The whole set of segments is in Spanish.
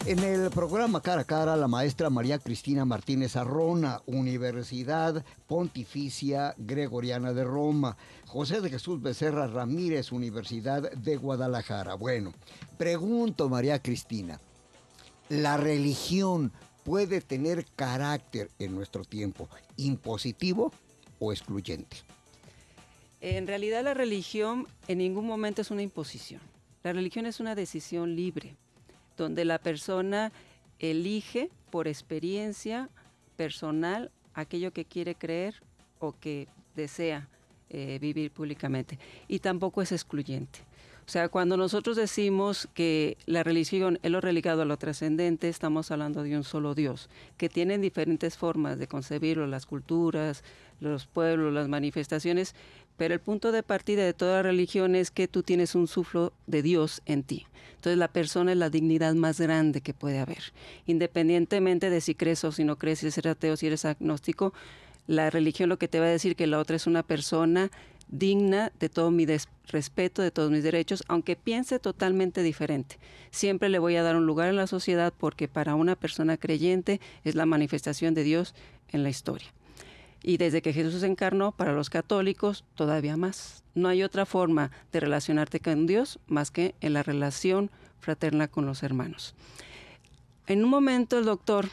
En el programa Cara a Cara, la maestra María Cristina Martínez Arrona, Universidad Pontificia Gregoriana de Roma. José de Jesús Becerra Ramírez, Universidad de Guadalajara. Bueno, pregunto, María Cristina, ¿la religión puede tener carácter en nuestro tiempo impositivo o excluyente? En realidad la religión en ningún momento es una imposición. La religión es una decisión libre, donde la persona elige por experiencia personal aquello que quiere creer o que desea vivir públicamente. Y tampoco es excluyente. O sea, cuando nosotros decimos que la religión es lo relegado a lo trascendente, estamos hablando de un solo Dios, que tienen diferentes formas de concebirlo, las culturas, los pueblos, las manifestaciones, pero el punto de partida de toda religión es que tú tienes un suflo de Dios en ti. Entonces la persona es la dignidad más grande que puede haber. Independientemente de si crees o si no crees, si eres ateo, si eres agnóstico, la religión lo que te va a decir que la otra es una persona digna de todo mi respeto, de todos mis derechos, aunque piense totalmente diferente. Siempre le voy a dar un lugar en la sociedad porque para una persona creyente es la manifestación de Dios en la historia. Y desde que Jesús se encarnó, para los católicos, todavía más. No hay otra forma de relacionarte con Dios más que en la relación fraterna con los hermanos. En un momento el doctor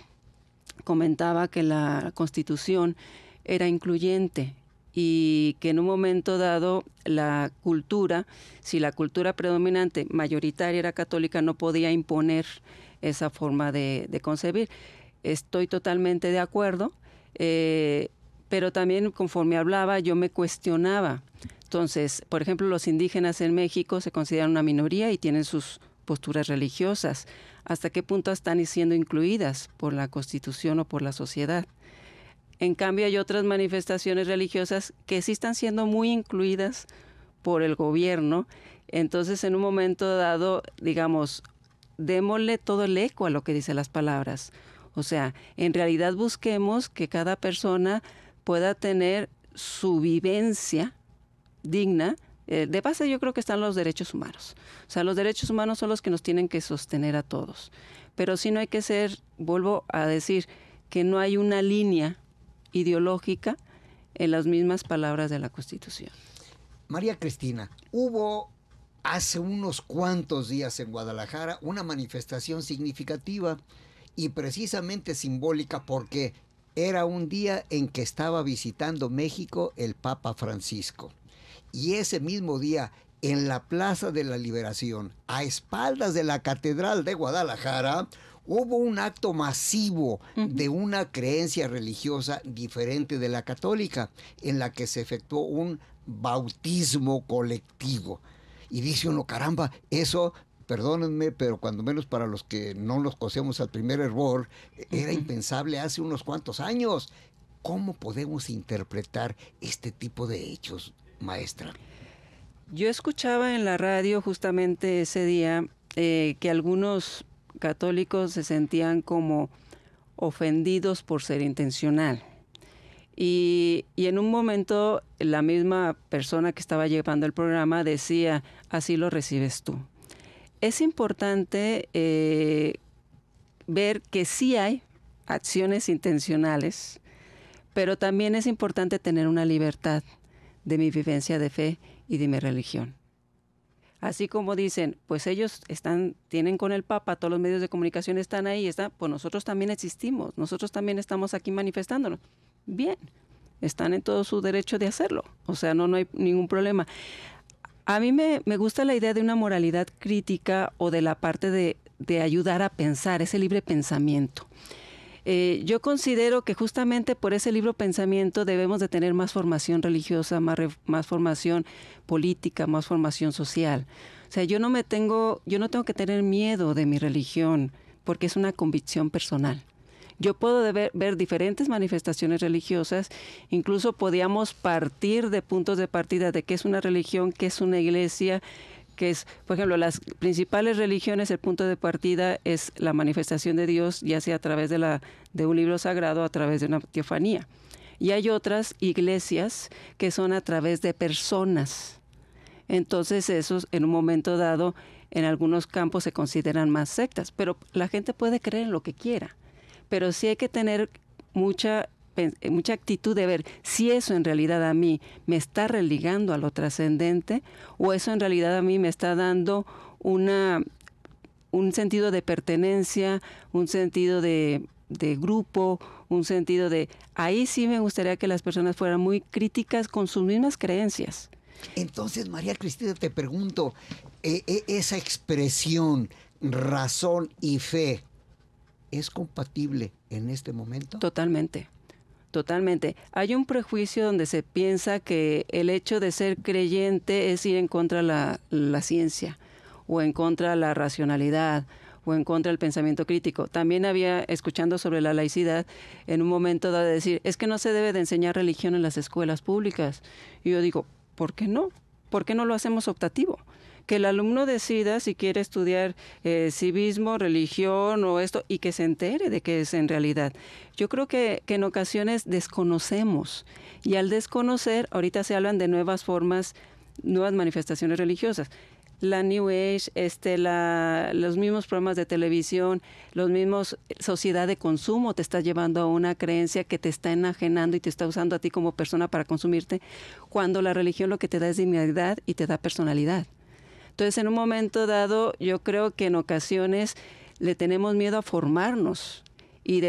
comentaba que la Constitución era incluyente y que en un momento dado la cultura, si la cultura predominante mayoritaria era católica, no podía imponer esa forma de concebir. Estoy totalmente de acuerdo, pero también conforme hablaba yo me cuestionaba. Entonces, por ejemplo, los indígenas en México se consideran una minoría y tienen sus posturas religiosas. ¿Hasta qué punto están siendo incluidas por la Constitución o por la sociedad? En cambio, hay otras manifestaciones religiosas que sí están siendo muy incluidas por el gobierno. Entonces, en un momento dado, digamos, démosle todo el eco a lo que dicen las palabras. O sea, en realidad busquemos que cada persona pueda tener su vivencia digna. De base yo creo que están los derechos humanos. O sea, los derechos humanos son los que nos tienen que sostener a todos. Pero sí no hay que ser, vuelvo a decir, que no hay una línea ideológica en las mismas palabras de la Constitución. María Cristina, hubo hace unos cuantos días en Guadalajara una manifestación significativa y precisamente simbólica porque era un día en que estaba visitando México el Papa Francisco. Y ese mismo día, en la Plaza de la Liberación, a espaldas de la Catedral de Guadalajara, hubo un acto masivo de una creencia religiosa diferente de la católica, en la que se efectuó un bautismo colectivo. Y dice uno, caramba, eso, perdónenme, pero cuando menos para los que no nos cosemos al primer hervor, era impensable hace unos cuantos años. ¿Cómo podemos interpretar este tipo de hechos, maestra? Yo escuchaba en la radio justamente ese día que algunos católicos se sentían como ofendidos por ser intencional. Y en un momento la misma persona que estaba llevando el programa decía, así lo recibes tú. Es importante ver que sí hay acciones intencionales, pero también es importante tener una libertad de mi vivencia de fe y de mi religión. Así como dicen, pues ellos tienen con el Papa, todos los medios de comunicación están ahí, pues nosotros también existimos, nosotros también estamos aquí manifestándonos. Bien, están en todo su derecho de hacerlo, o sea, no hay ningún problema. A mí me gusta la idea de una moralidad crítica o de la parte de ayudar a pensar, ese libre pensamiento. Yo considero que justamente por ese libre pensamiento debemos de tener más formación religiosa, más formación política, más formación social. O sea, yo no tengo que tener miedo de mi religión porque es una convicción personal. Yo puedo ver diferentes manifestaciones religiosas, incluso podíamos partir de puntos de partida de qué es una religión, qué es una iglesia, que es, por ejemplo, las principales religiones, el punto de partida es la manifestación de Dios, ya sea a través de un libro sagrado o a través de una teofanía. Y hay otras iglesias que son a través de personas. Entonces esos, en un momento dado, en algunos campos se consideran más sectas, pero la gente puede creer en lo que quiera. Pero sí hay que tener mucha actitud de ver si eso en realidad a mí me está religando a lo trascendente o eso en realidad a mí me está dando un sentido de pertenencia, un sentido de grupo, un sentido de... Ahí sí me gustaría que las personas fueran muy críticas con sus mismas creencias. Entonces, María Cristina, te pregunto, esa expresión, razón y fe, ¿es compatible en este momento? Totalmente. Totalmente. Hay un prejuicio donde se piensa que el hecho de ser creyente es ir en contra de la ciencia o en contra de la racionalidad o en contra del pensamiento crítico. También había, escuchando sobre la laicidad, en un momento dado de decir, es que no se debe de enseñar religión en las escuelas públicas. Y yo digo, ¿por qué no? ¿Por qué no lo hacemos optativo? Que el alumno decida si quiere estudiar civismo, religión o esto, y que se entere de qué es en realidad. Yo creo que en ocasiones desconocemos, y al desconocer, ahorita se hablan de nuevas formas, nuevas manifestaciones religiosas. La New Age, los mismos programas de televisión, los mismos sociedad de consumo te está llevando a una creencia que te está enajenando y te está usando a ti como persona para consumirte, cuando la religión lo que te da es dignidad y te da personalidad. Entonces, en un momento dado, yo creo que en ocasiones le tenemos miedo a formarnos. Y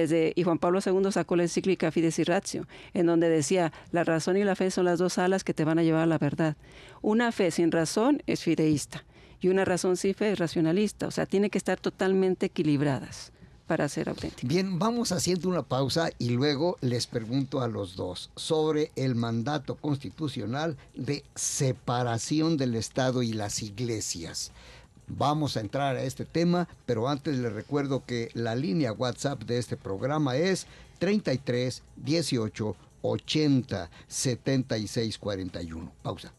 Juan Pablo II sacó la encíclica Fides y Ratio, en donde decía, la razón y la fe son las dos alas que te van a llevar a la verdad. Una fe sin razón es fideísta y una razón sin fe es racionalista. O sea, tiene que estar totalmente equilibradas para ser auténticas. Bien, vamos haciendo una pausa y luego les pregunto a los dos sobre el mandato constitucional de separación del Estado y las iglesias. Vamos a entrar a este tema, pero antes les recuerdo que la línea WhatsApp de este programa es 33 18 80 76 41. Pausa.